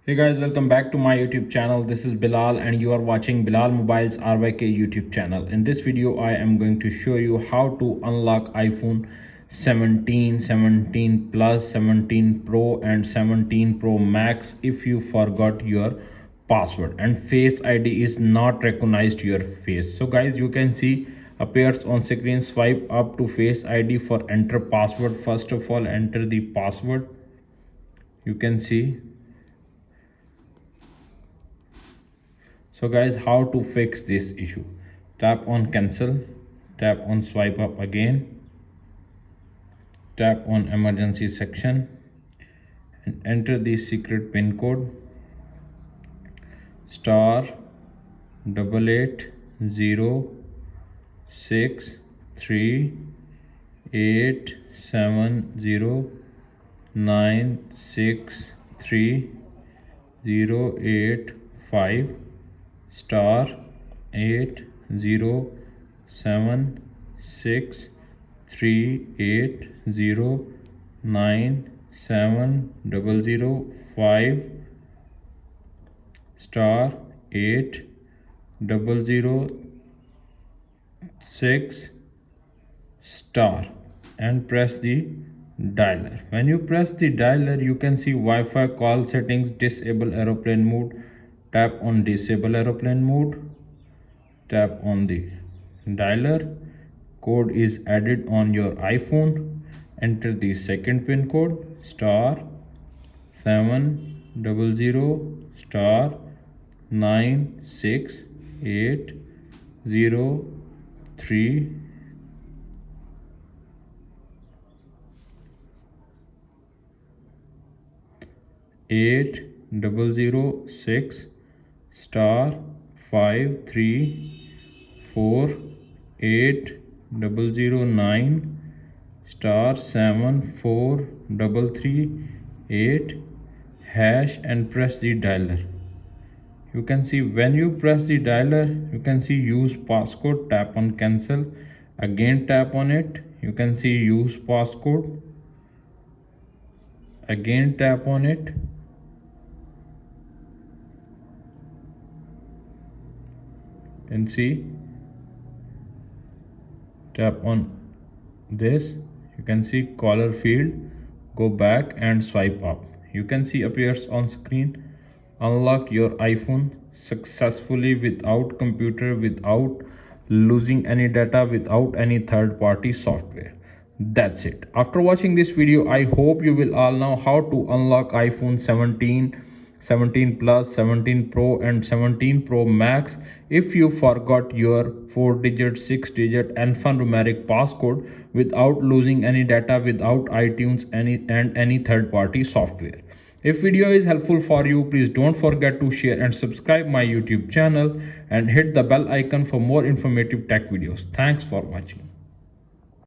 Hey guys, welcome back to my YouTube channel. This is Bilal and you are watching Bilal Mobiles Ryk YouTube channel. In this video, I am going to show you how to unlock iPhone 17, 17 Plus, 17 Pro and 17 Pro Max if you forgot your password and Face ID is not recognized your face. So guys, you can see appears on screen. Swipe up to Face ID for enter password. First of all, enter the password. You can see. So guys, how to fix this issue? Tap on cancel, tap on swipe up again, tap on emergency section and enter the secret pin code star 88763870963085 star 807638097005 star 8006 star and press the dialer. When you press the dialer, you can see Wi-Fi call settings, disable aeroplane mode. Tap on disable aeroplane mode, tap on the dialer. Code is added on your iPhone. Enter the second pin code star 700 star 96803 8006 star 534809 star 74338 hash and press the dialer. You can see when you press the dialer, you can see use passcode. Tap on cancel, again tap on it. You can see use passcode, again tap on it. And see, tap on this. You can see caller field, go back and swipe up. You can see appears on screen. Unlock your iPhone successfully without computer, without losing any data, without any third-party software. That's it. After watching this video, I hope you will all know how to unlock iPhone 17, 17 Plus, 17 Pro and 17 Pro Max if you forgot your 4-digit, 6-digit alphanumeric passcode without losing any data, without iTunes and any third-party software. If video is helpful for you, please don't forget to share and subscribe my YouTube channel and hit the bell icon for more informative tech videos. Thanks for watching.